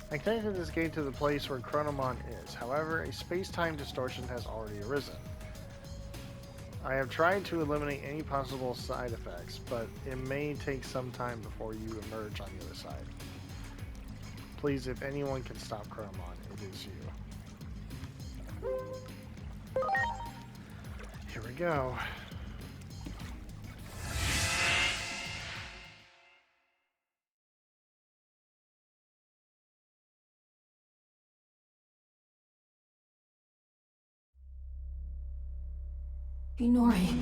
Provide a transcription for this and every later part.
I connected this gate to the place where Chronomon is. However, a space-time distortion has already arisen. I have tried to eliminate any possible side effects, but it may take some time before you emerge on the other side. Please, if anyone can stop Chronomon, it is you. Here we go. Inori,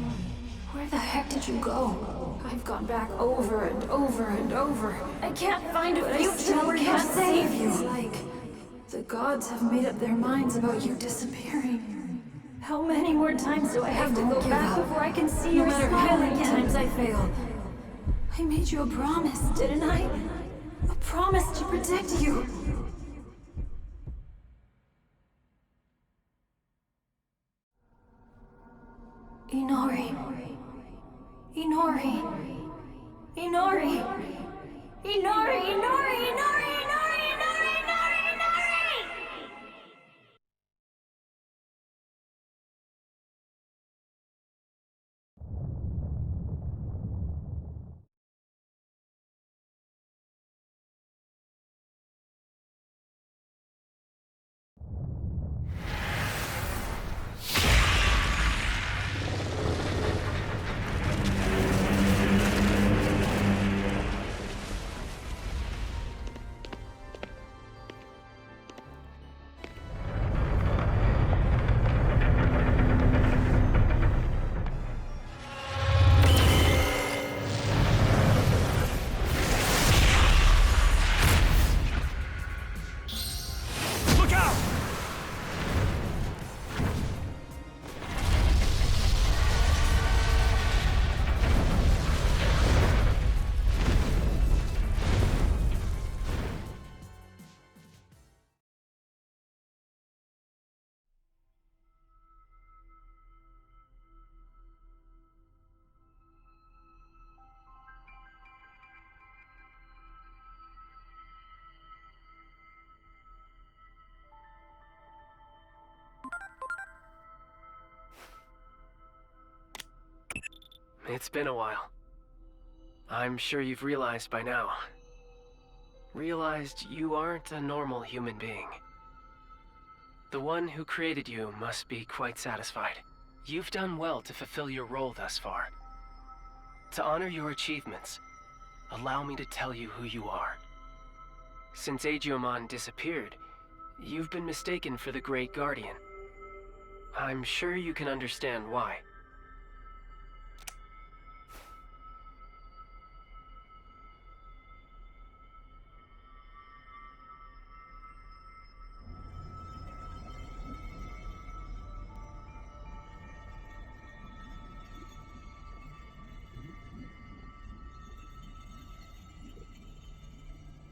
where the heck did you go? I've gone back over and over and over. I can't find a future where can't save you. It's like the gods have made up their minds about you disappearing. How many more times do I have to go back before I can see your smile again? No matter how many times I fail. I made you a promise, didn't I? A promise to protect you. Inori. Inori. Inori. Inori, Inori, Inori, Inori, Inori, Inori, Inori! It's been a while. I'm sure you've realized by now. Realized you aren't a normal human being. The one who created you must be quite satisfied. You've done well to fulfill your role thus far. To honor your achievements, allow me to tell you who you are. Since Agiomon disappeared, you've been mistaken for the Great Guardian. I'm sure you can understand why.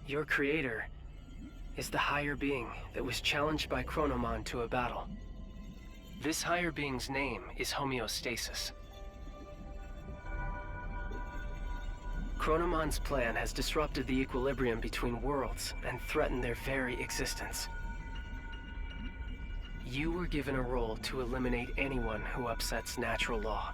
Your creator is the higher being that was challenged by Chronomon to a battle. This higher being's name is Homeostasis. Chronomon's plan has disrupted the equilibrium between worlds and threatened their very existence. You were given a role to eliminate anyone who upsets natural law.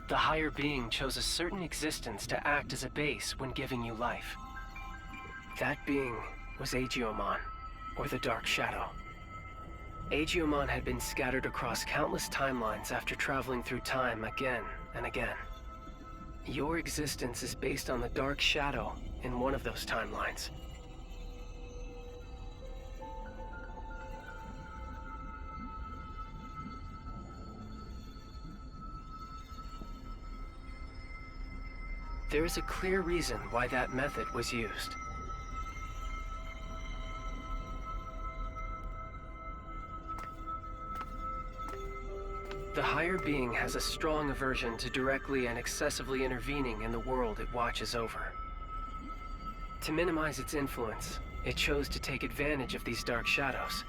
The higher being chose a certain existence to act as a base when giving you life. That being was Agiomon, or the Dark Shadow. Agiomon had been scattered across countless timelines after traveling through time again and again. Your existence is based on the Dark Shadow in one of those timelines. There is a clear reason why that method was used. The higher being has a strong aversion to directly and excessively intervening in the world it watches over. To minimize its influence, it chose to take advantage of these dark shadows.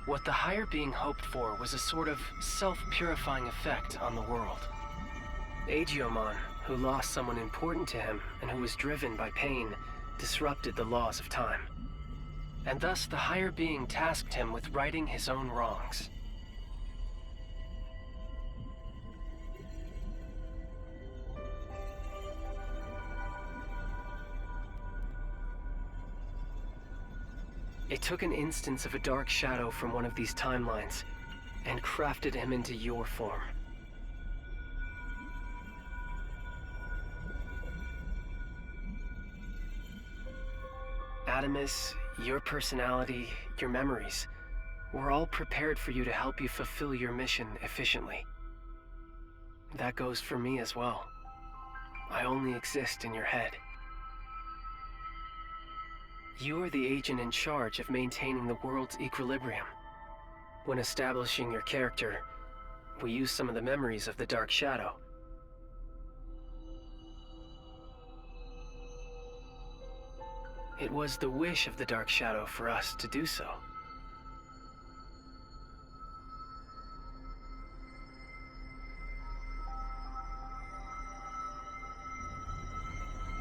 What the higher being hoped for was a sort of self-purifying effect on the world. Agiomon, who lost someone important to him and who was driven by pain, disrupted the laws of time. And thus the higher being tasked him with righting his own wrongs. It took an instance of a dark shadow from one of these timelines and crafted him into your form. Adamus, your personality, your memories, were all prepared for you to help you fulfill your mission efficiently. That goes for me as well. I only exist in your head. You are the agent in charge of maintaining the world's equilibrium. When establishing your character, we use some of the memories of the Dark Shadow. It was the wish of the Dark Shadow for us to do so.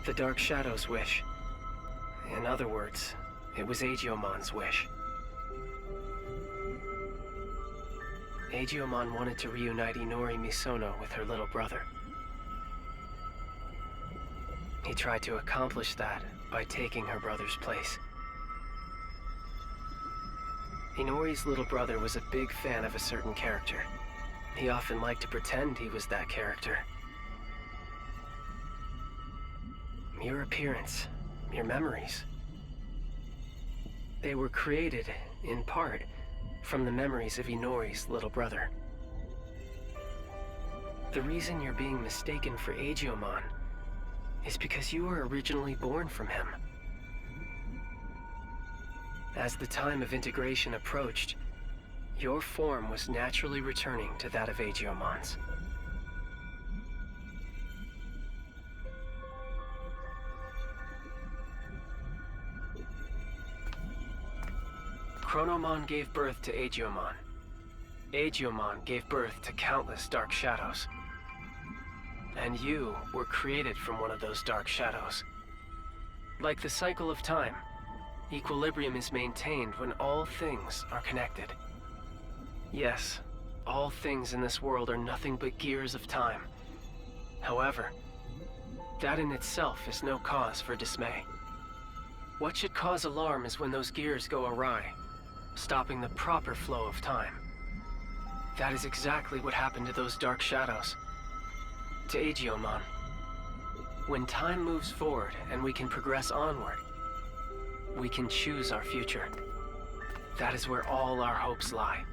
The Dark Shadow's wish. In other words, it was Agiomon's wish. Agiomon wanted to reunite Inori Misono with her little brother. He tried to accomplish that by taking her brother's place. Inori's little brother was a big fan of a certain character. He often liked to pretend he was that character. Your appearance, your memories. They were created, in part, from the memories of Inori's little brother. The reason you're being mistaken for Agiomon is because you were originally born from him. As the time of integration approached, your form was naturally returning to that of Agiomon's. Chronomon gave birth to Agiomon. Agiomon gave birth to countless dark shadows. And you were created from one of those dark shadows. Like the cycle of time, equilibrium is maintained when all things are connected. Yes, all things in this world are nothing but gears of time. However, that in itself is no cause for dismay. What should cause alarm is when those gears go awry, stopping the proper flow of time. That is exactly what happened to those dark shadows. To Agiomon. When time moves forward and we can progress onward, we can choose our future. That is where all our hopes lie.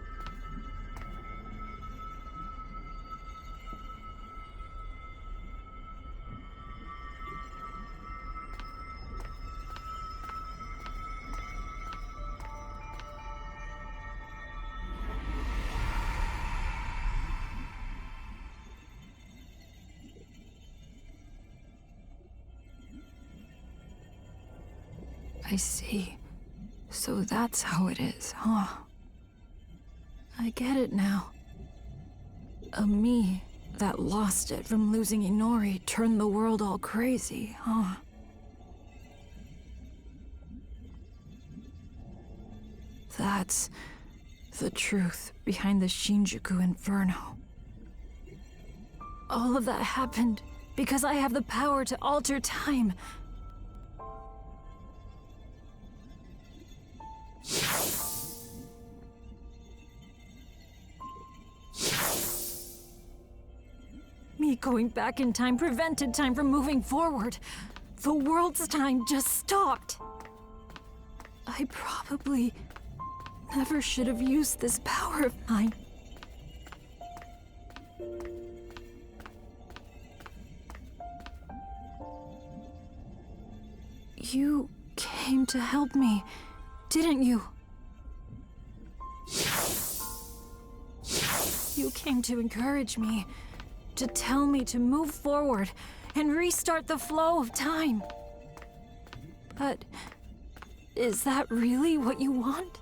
I see. So that's how it is, huh? I get it now. A me that lost it from losing Inori turned the world all crazy, huh? That's the truth behind the Shinjuku Inferno. All of that happened because I have the power to alter time. Me going back in time prevented time from moving forward. The world's time just stopped. I probably never should have used this power of mine. You came to help me, didn't you? You came to encourage me, to tell me to move forward and restart the flow of time. But is that really what you want?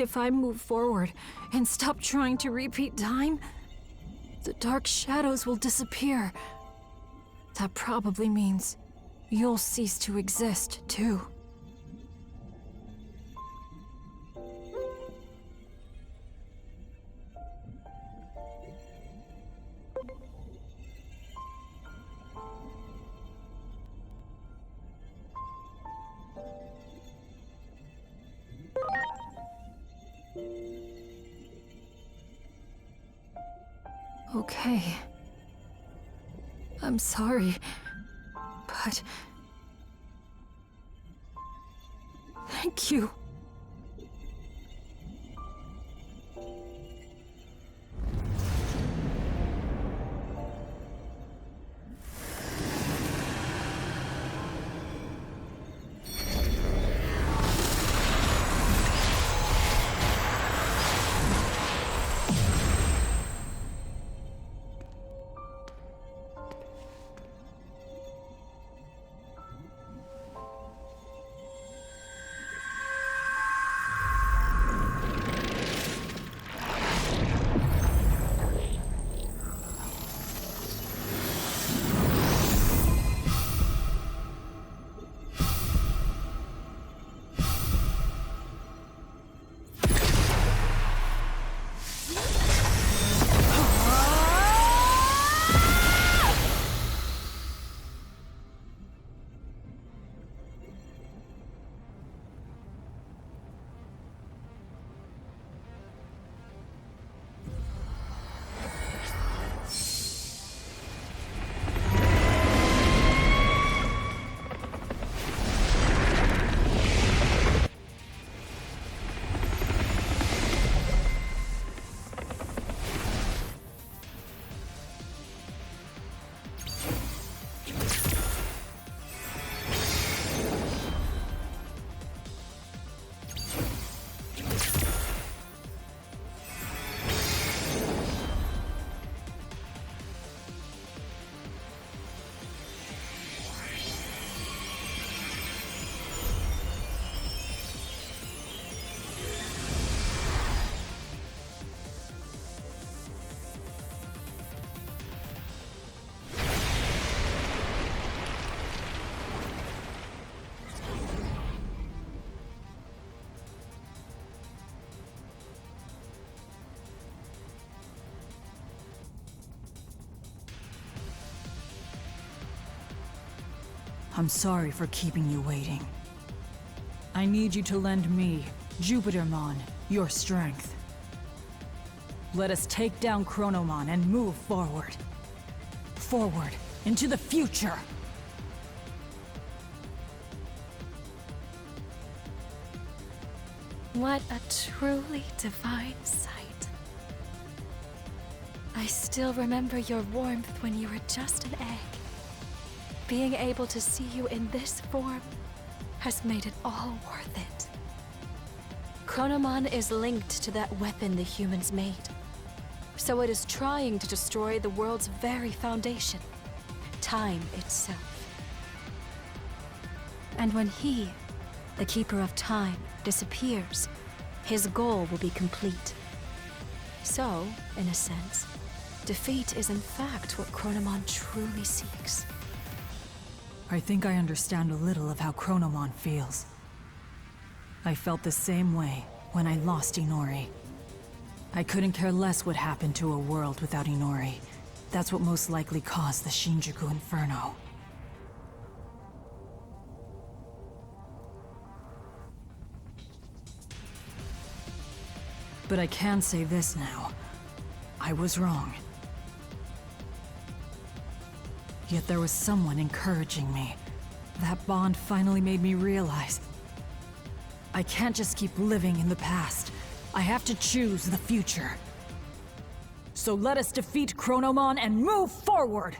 if I move forward and stop trying to repeat time, the dark shadows will disappear. That probably means you'll cease to exist, too. Okay. I'm sorry, but... thank you. I'm sorry for keeping you waiting. I need you to lend me, Jupitermon, your strength. Let us take down Chronomon and move forward. Forward, into the future! What a truly divine sight. I still remember your warmth when you were just an egg. Being able to see you in this form has made it all worth it. Chronomon is linked to that weapon the humans made. So it is trying to destroy the world's very foundation, time itself. And when he, the Keeper of Time, disappears, his goal will be complete. So, in a sense, defeat is in fact what Chronomon truly seeks. I think I understand a little of how Chronomon feels. I felt the same way when I lost Inori. I couldn't care less what happened to a world without Inori. That's what most likely caused the Shinjuku Inferno. But I can say this now. I was wrong. Yet there was someone encouraging me. That bond finally made me realize I can't just keep living in the past. I have to choose the future. So let us defeat Chronomon and move forward!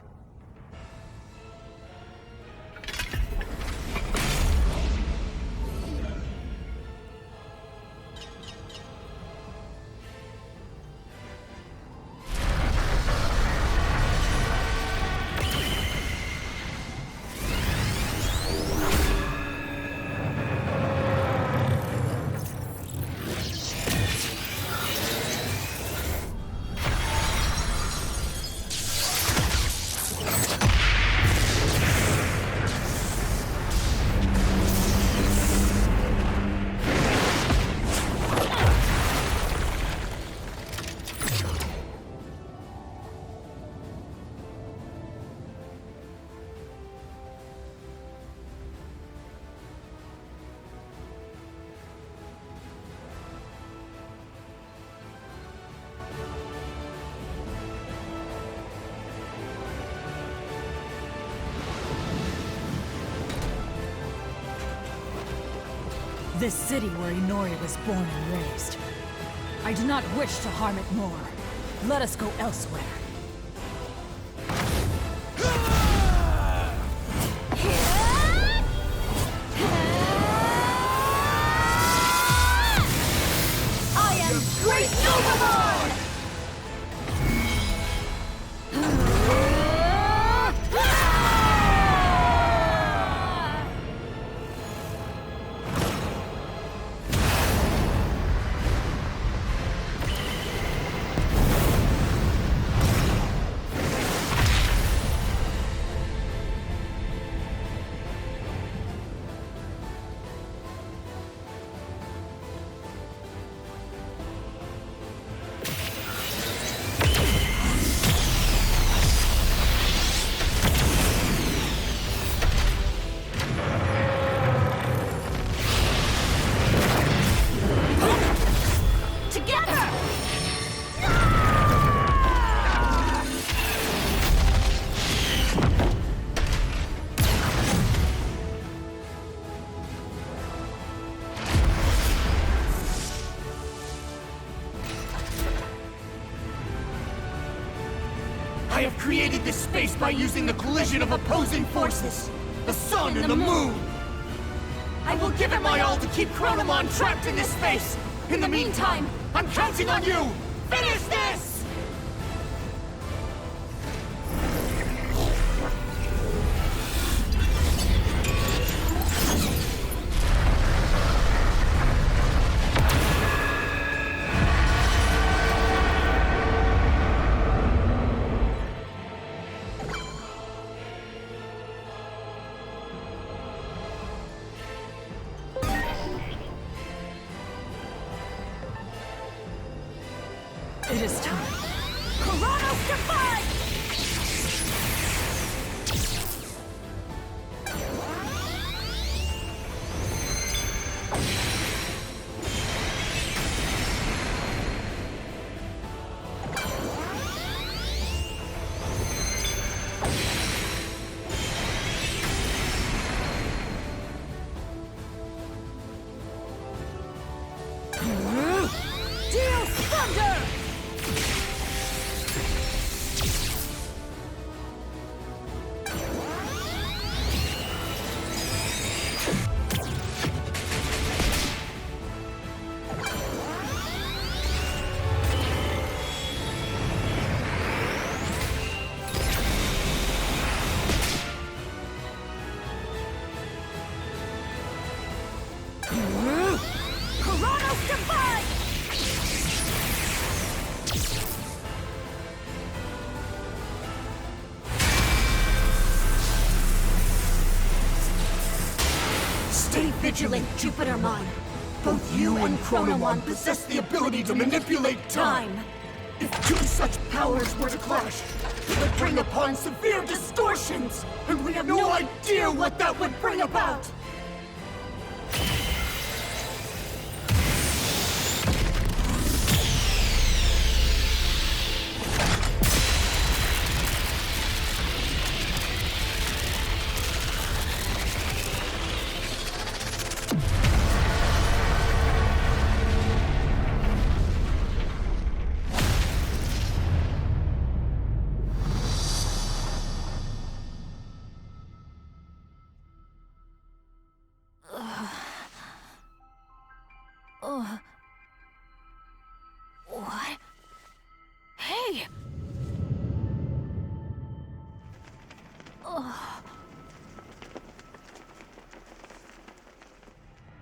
This city where Inori was born and raised. I do not wish to harm it more. Let us go elsewhere. I am Great Overlord! I have created this space by using the collision of opposing forces. The sun and the moon. I will give it my all to keep Chronomon trapped in this space. In the meantime, I'm counting on you! Finish this! It is time. Chronos Defy! Deal Thunder! Chronos Defy! Stay vigilant, Jupitermon. Both you and Chronomon possess the ability to manipulate time. If two such powers were to clash, it would bring upon severe distortions, and we have no idea what that would bring about. What? Hey!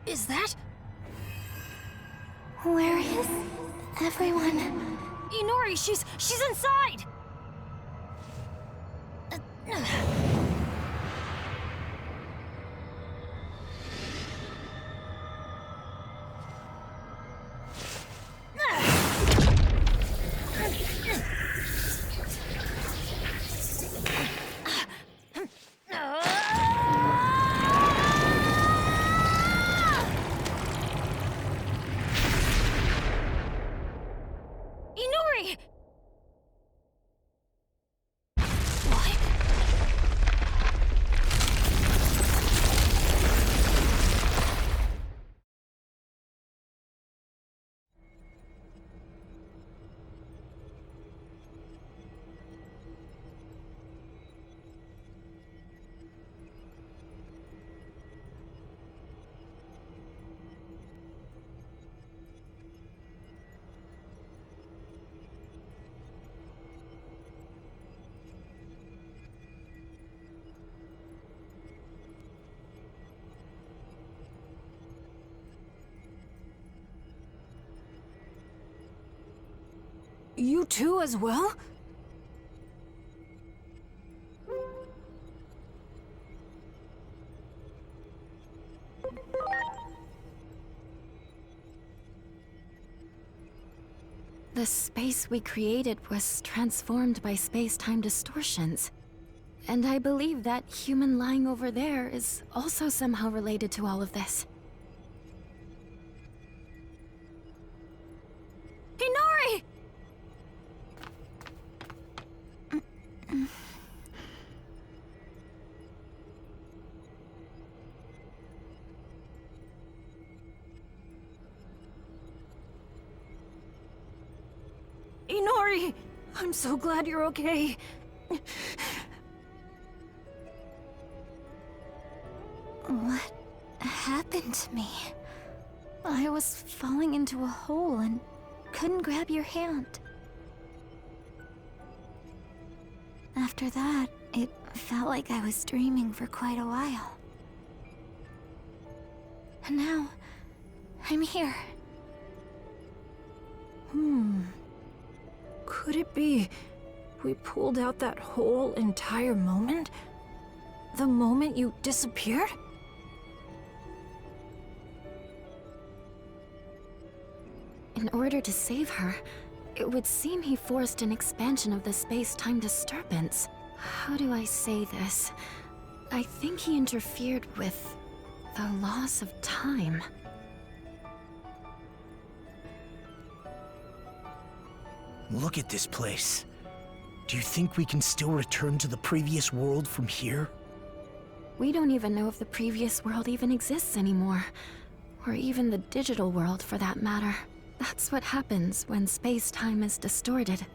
Is that? Where is everyone? Inori, she's inside! Inori! What? You too as well? The space we created was transformed by space-time distortions. And I believe that human lying over there is also somehow related to all of this. Inori! Inori! I'm so glad you're okay. What happened to me? I was falling into a hole and couldn't grab your hand. After that, it felt like I was dreaming for quite a while. And now, I'm here. Could it be we pulled out that whole entire moment? The moment you disappeared? In order to save her, it would seem he forced an expansion of the space-time disturbance. How do I say this? I think he interfered with the loss of time. Look at this place. Do you think we can still return to the previous world from here? We don't even know if the previous world even exists anymore. Or even the digital world, for that matter. That's what happens when space-time is distorted.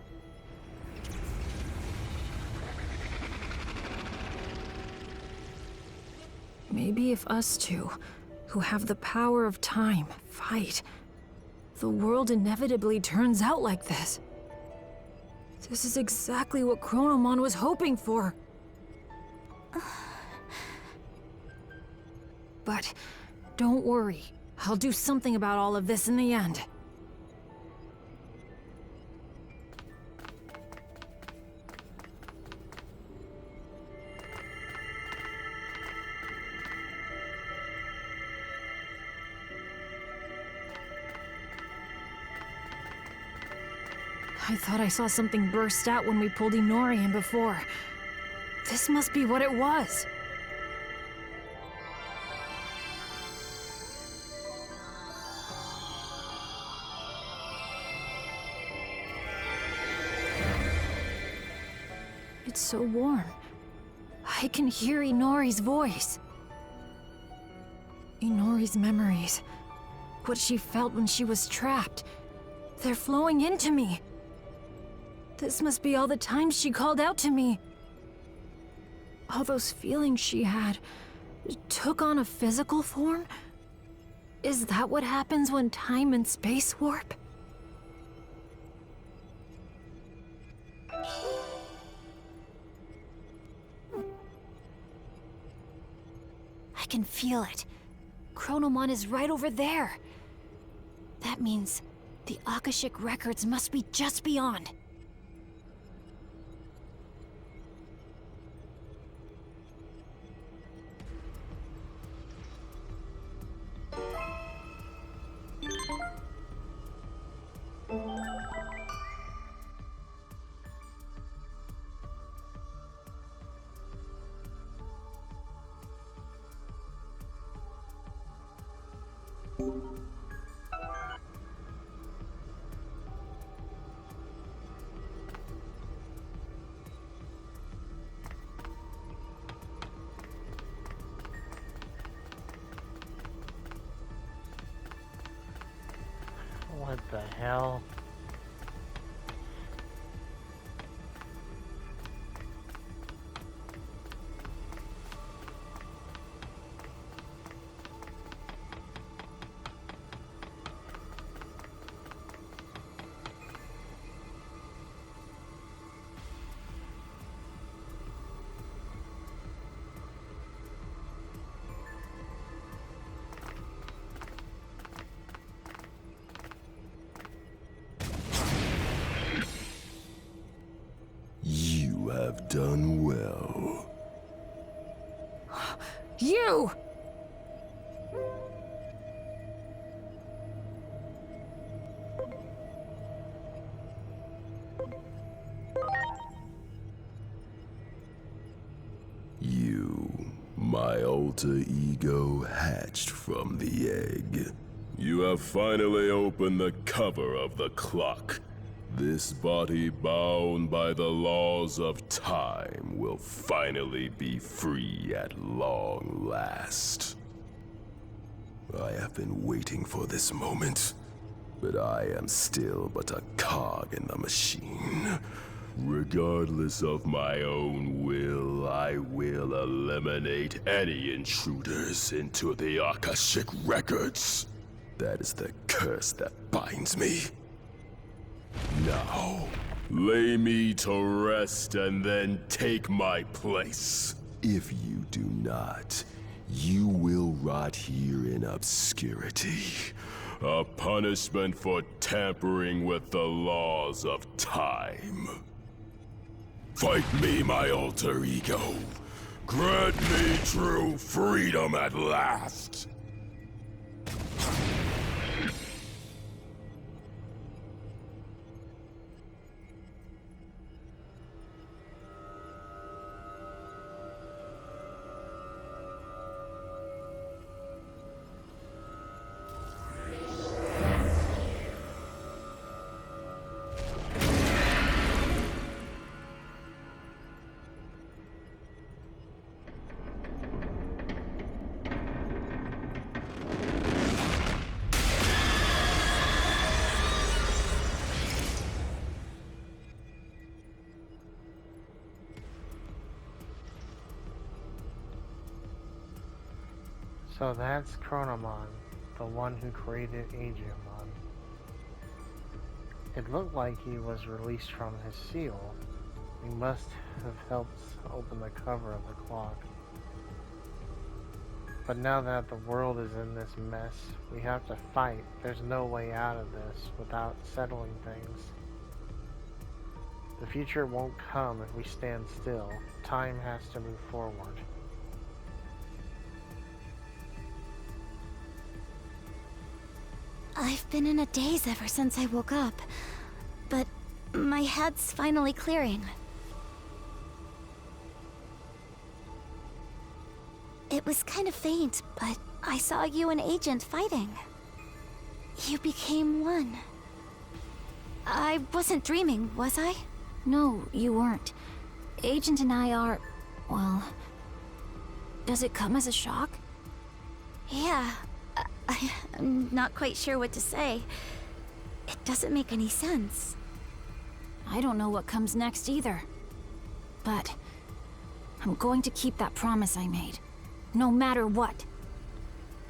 Maybe if us two, who have the power of time, fight, the world inevitably turns out like this. This is exactly what Chronomon was hoping for. But don't worry. I'll do something about all of this in the end. I thought I saw something burst out when we pulled Inori in before. This must be what it was. It's so warm. I can hear Inori's voice. Inori's memories. What she felt when she was trapped. They're flowing into me. This must be all the times she called out to me. All those feelings she had took on a physical form? Is that what happens when time and space warp? I can feel it. Chronomon is right over there. That means the Akashic records must be just beyond. What the hell? You have done well. You! You, my alter ego hatched from the egg. You have finally opened the cover of the clock. This body bound by the laws of time will finally be free at long last. I have been waiting for this moment, but I am still but a cog in the machine. Regardless of my own will, I will eliminate any intruders into the Akashic records. That is the curse that binds me. Now, lay me to rest and then take my place. If you do not, you will rot here in obscurity. A punishment for tampering with the laws of time. Fight me, my alter ego. Grant me true freedom at last. So that's Chronomon, the one who created Digimon. It looked like he was released from his seal. He must have helped open the cover of the clock. But now that the world is in this mess, we have to fight. There's no way out of this without settling things. The future won't come if we stand still. Time has to move forward. I've been in a daze ever since I woke up, but my head's finally clearing. It was kind of faint, but I saw you and Agent fighting. You became one. I wasn't dreaming, was I? No, you weren't. Agent and I are... well... Does it come as a shock? Yeah. I'm not quite sure what to say. It doesn't make any sense. I don't know what comes next either. But I'm going to keep that promise I made. No matter what.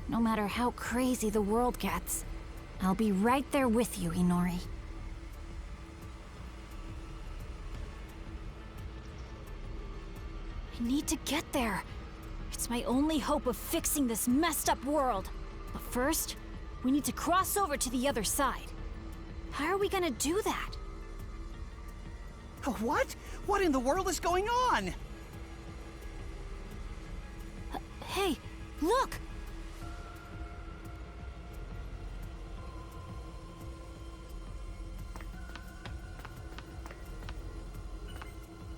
No matter how crazy the world gets. I'll be right there with you, Inori. I need to get there. It's my only hope of fixing this messed up world. But first, we need to cross over to the other side. How are we gonna do that? What? What in the world is going on? Hey, look!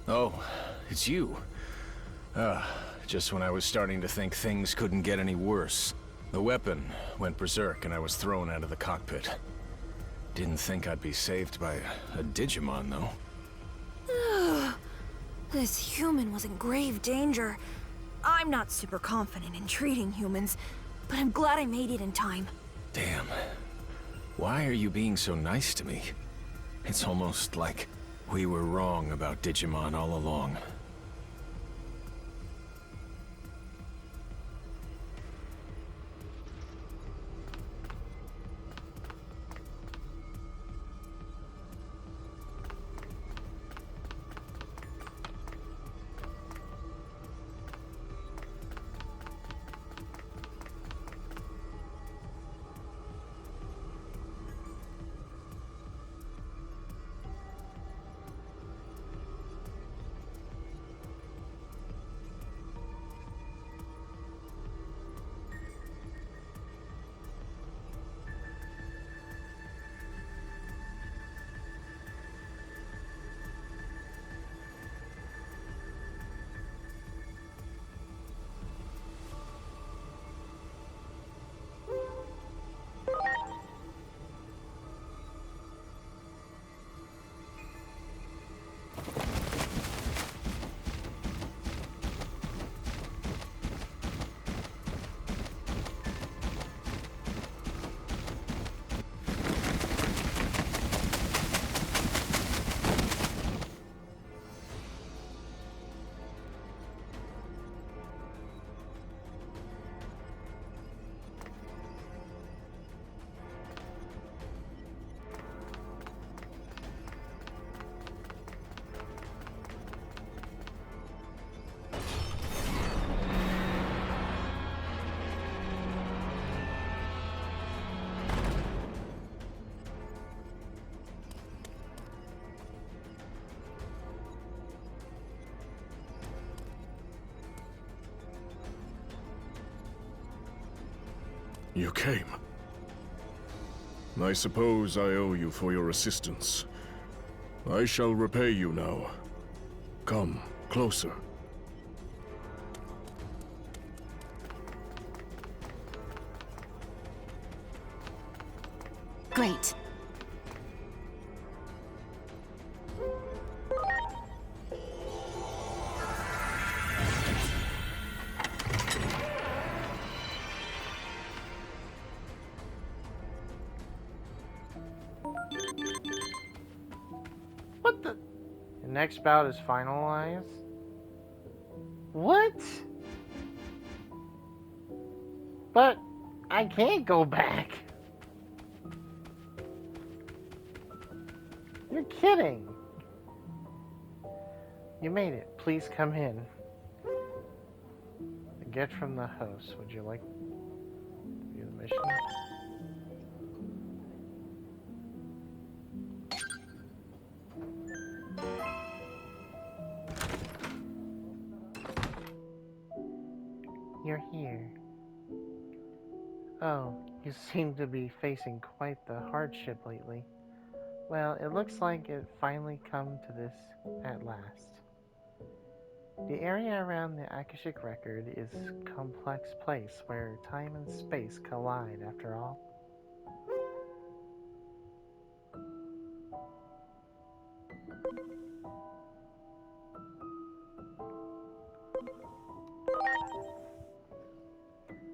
Oh, it's you. Just when I was starting to think things couldn't get any worse. The weapon went berserk and I was thrown out of the cockpit. Didn't think I'd be saved by a Digimon, though. This human was in grave danger. I'm not super confident in treating humans, but I'm glad I made it in time. Damn. Why are you being so nice to me? It's almost like we were wrong about Digimon all along. You came. I suppose I owe you for your assistance. I shall repay you now. Come closer. Great. What the? The next bout is finalized? What? But I can't go back. You're kidding. You made it. Please come in. Get from the host. Would you like to do the mission? You're here. Oh, you seem to be facing quite the hardship lately. Well, it looks like it finally come to this at last. The area around the Akashic Record is a complex place where time and space collide after all.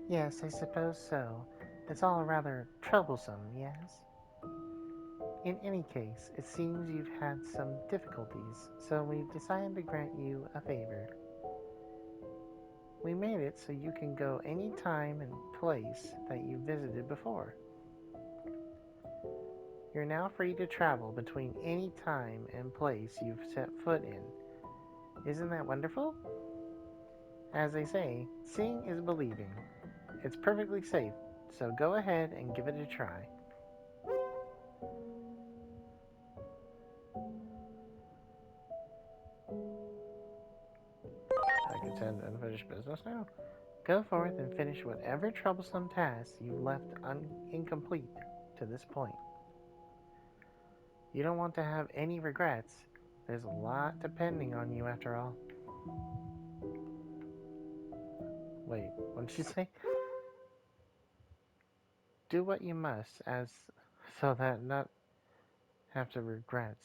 Yes, I suppose so. It's all rather troublesome, yes? In any case, it seems you've had some difficulties, so we've decided to grant you a favor. We made it so you can go any time and place that you visited before. You're now free to travel between any time and place you've set foot in. Isn't that wonderful? As they say, seeing is believing. It's perfectly safe, so go ahead and give it a try. I can send unfinished business now. Go forth and finish whatever troublesome tasks you left incomplete to this point. You don't want to have any regrets. There's a lot depending on you after all. Wait, what did she say? Do what you must so that not have to regrets,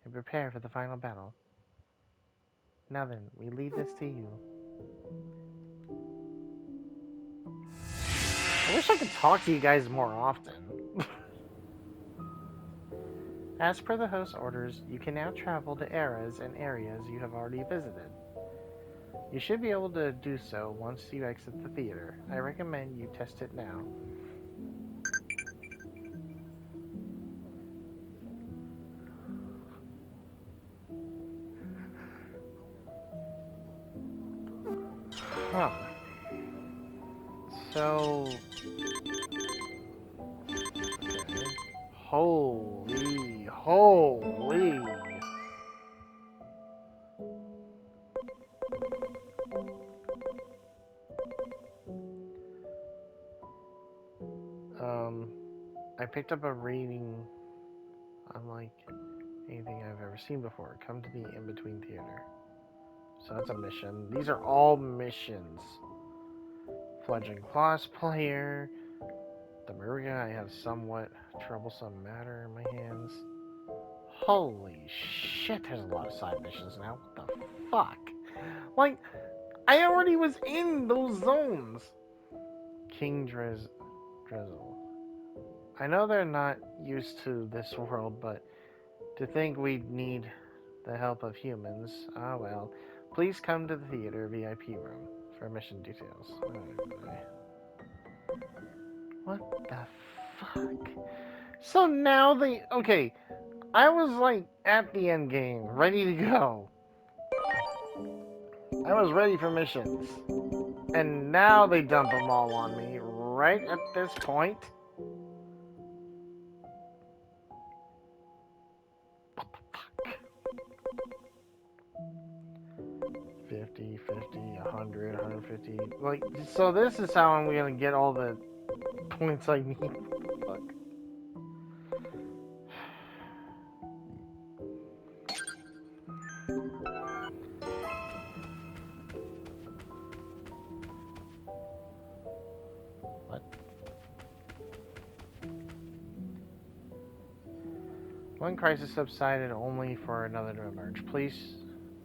and prepare for the final battle. Now then, we leave this to you. I wish I could talk to you guys more often. As per the host's orders, you can now travel to eras and areas you have already visited. You should be able to do so once you exit the theater. I recommend you test it now. Huh. So... Okay. Holy. I picked up a rating unlike anything I've ever seen before. Come to the in-between theater. So that's a mission. These are all missions. Fledgling cosplayer. The Maruga, I have somewhat troublesome matter in my hands. Holy shit, there's a lot of side missions now. What the fuck? Like, I already was in those zones. King Drizzle. I know they're not used to this world, but to think we'd need the help of humans, ah well. Please come to the theater VIP room for mission details. What the fuck? So now okay, I was like at the end game, ready to go. I was ready for missions. And now they dump them all on me right at this point. What the fuck? 50, 50, 100, 150. Like, so this is how I'm gonna get all the points I need. Fuck. What? One crisis subsided only for another to emerge.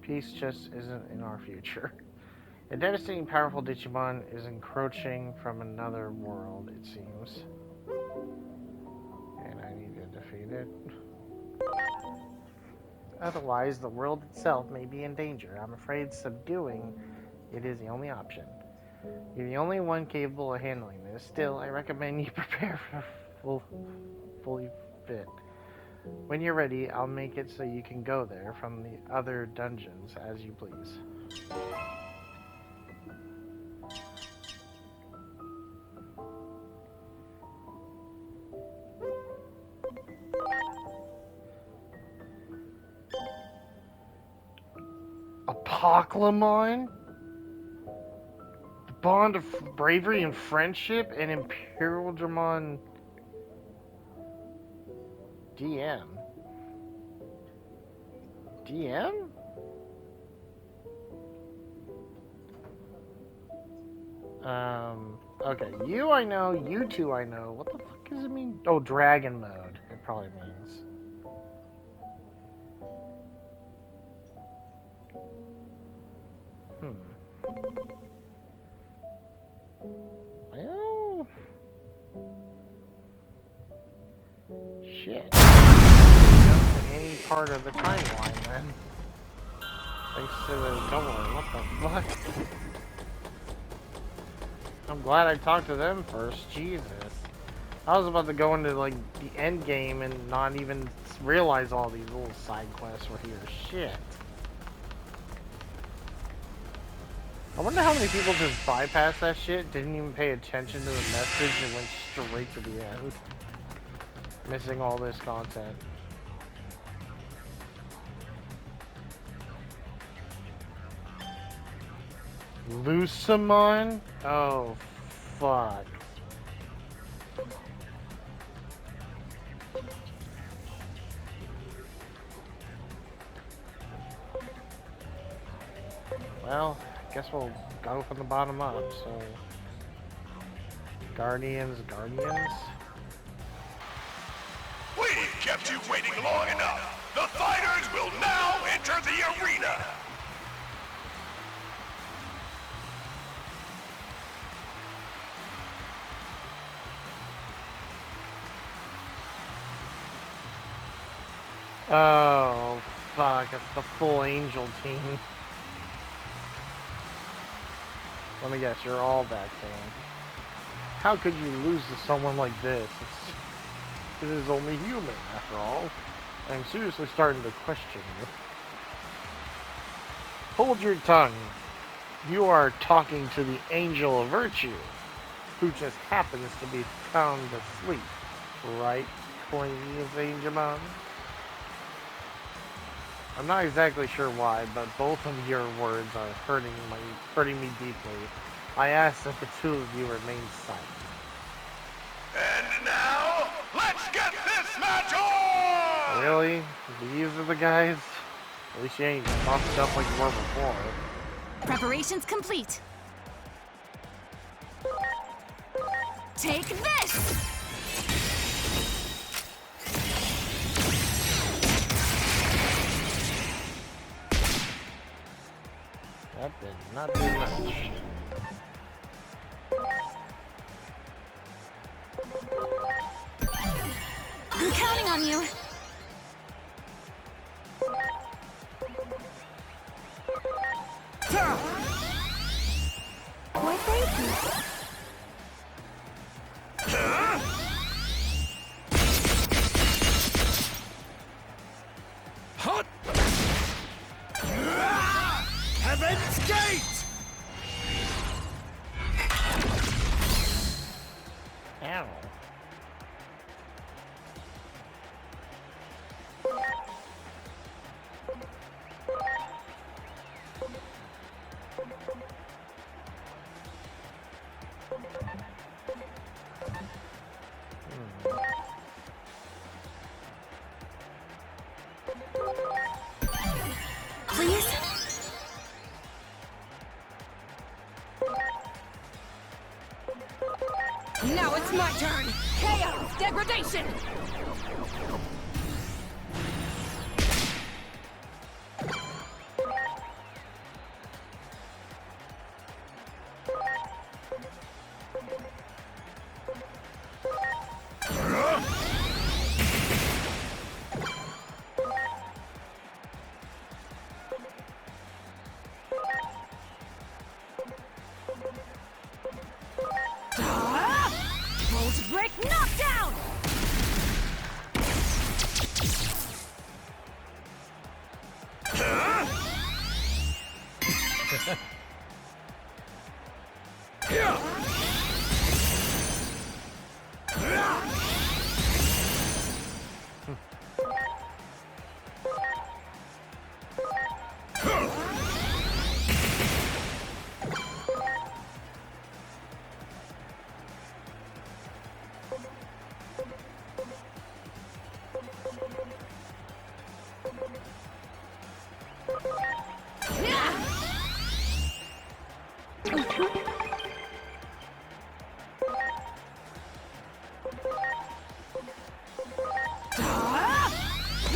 Peace just isn't in our future. A devastating, powerful Digimon is encroaching from another world, it seems. And I need to defeat it. Otherwise, the world itself may be in danger. I'm afraid subduing it is the only option. You're the only one capable of handling this. Still, I recommend you prepare for fully fit. When you're ready, I'll make it so you can go there from the other dungeons as you please. Apocalypse? The bond of bravery and friendship and Imperial Dramon DM. DM? Okay, you I know, you two I know. What the fuck does it mean? Oh, dragon mode, it probably means. Well... Shit. Any part of the timeline, then. Thanks to the governor. What the fuck? I'm glad I talked to them first. Jesus. I was about to go into, like, the end game and not even realize all these little side quests were here. Shit. I wonder how many people just bypassed that shit, didn't even pay attention to the message, and went straight to the end. Missing all this content. Lucamon? Oh, fuck. Well, I guess we'll go from the bottom up, so... Guardians. We've kept you waiting long enough. The fighters will now enter the arena. Oh, fuck, it's the full Angel team. Let me guess, you're all back then. How could you lose to someone like this? It is only human, after all. I'm seriously starting to question you. Hold your tongue. You are talking to the Angel of Virtue, who just happens to be found asleep. Right, Queen of Digimon? I'm not exactly sure why, but both of your words are hurting me deeply. I ask that the two of you remain silent. And now, let's get this match on! Really? These are the guys? At least you ain't buffed up like you were before. Preparations complete. Take this! That did not do much. I'm counting on you. Why, thank you. Hot! Heaven's Gate! Ow. Now it's my turn! Chaos! Degradation! Volt break knockdown!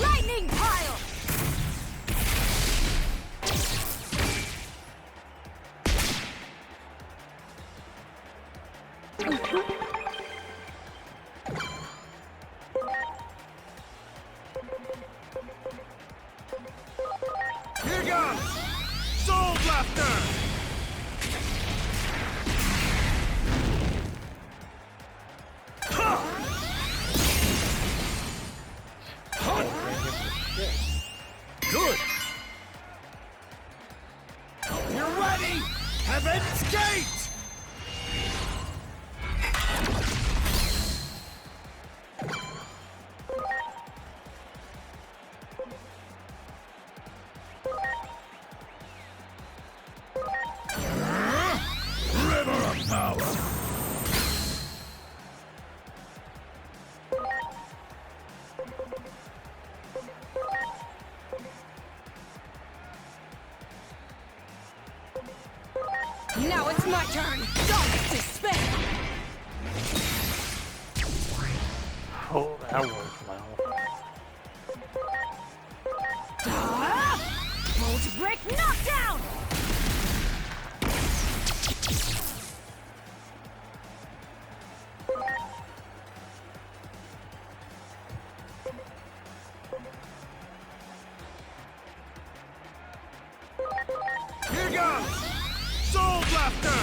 Lightning pile! Here goes! Soul Blaster! Good! You're ready! Heaven's Gate! River of Power! Now it's my turn! Sonic Despair! Oh, that worked well. Volt break knockdown! Here goes! Soul Blaster!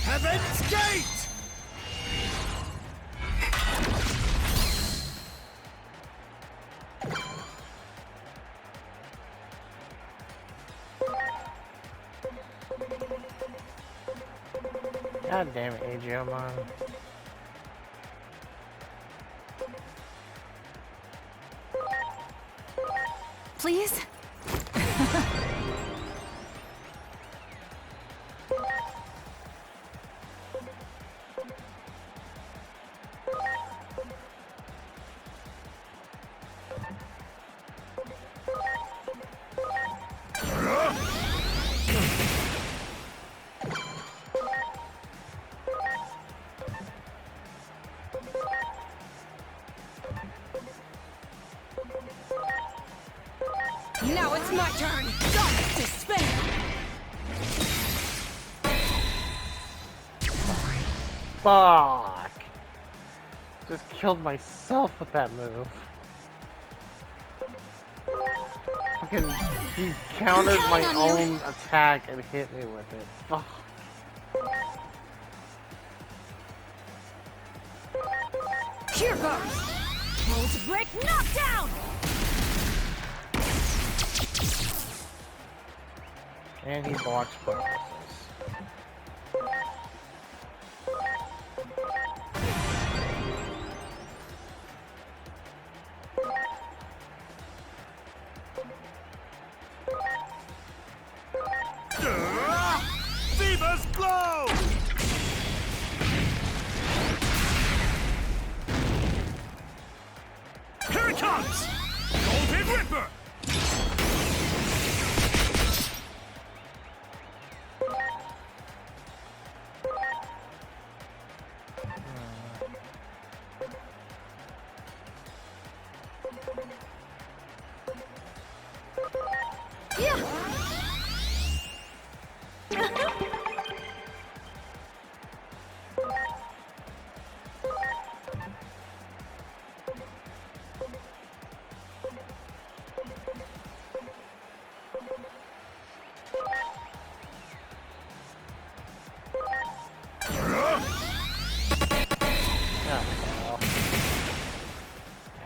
Heaven's Gate! God damn it, Digimon. Please? Now it's my turn! Sonic Despair! Fuck! Just killed myself with that move. Fucking, he countered my own attack and hit me with it. Fuck. Here goes! Volt break knockdown! And he blocks both. Viva's Glow! comes! Golden Ripper!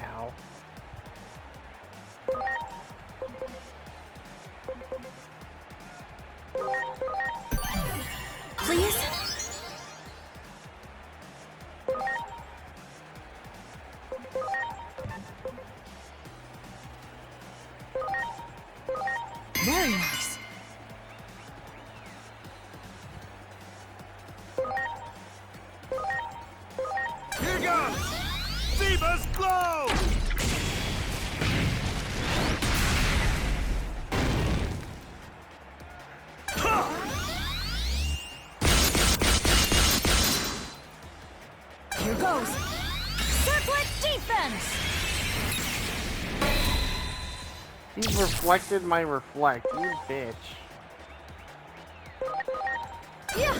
Ow. Please? Very nice. Here goes! Viva's glow! Here goes. Circlet defense! He reflected my reflect, you bitch. Yeah.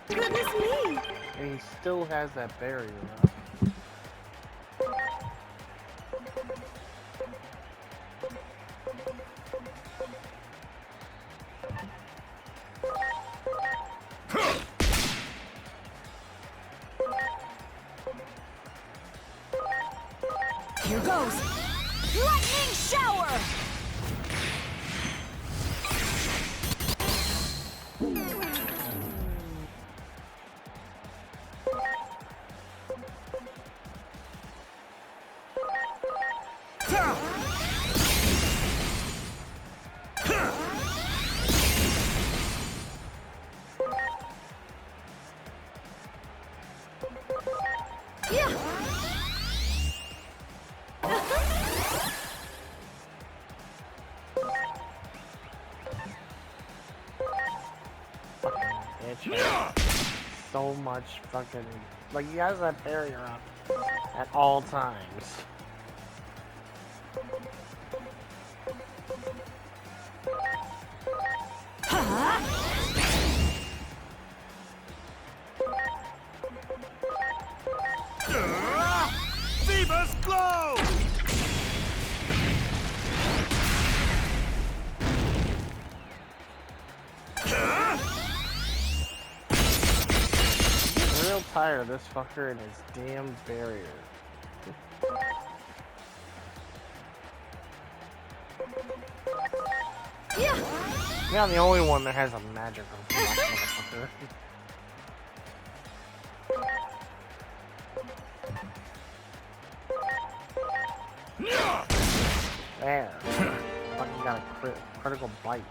Goodness me! And he still has that barrier up. Here goes. Lightning shower! So much fucking, like, he has that barrier up at all times. Viva's glow! I'm real tired of this fucker and his damn barrier. Yeah, I'm the only one that has a magic reflect, motherfucker. There. Fucking got a critical bite.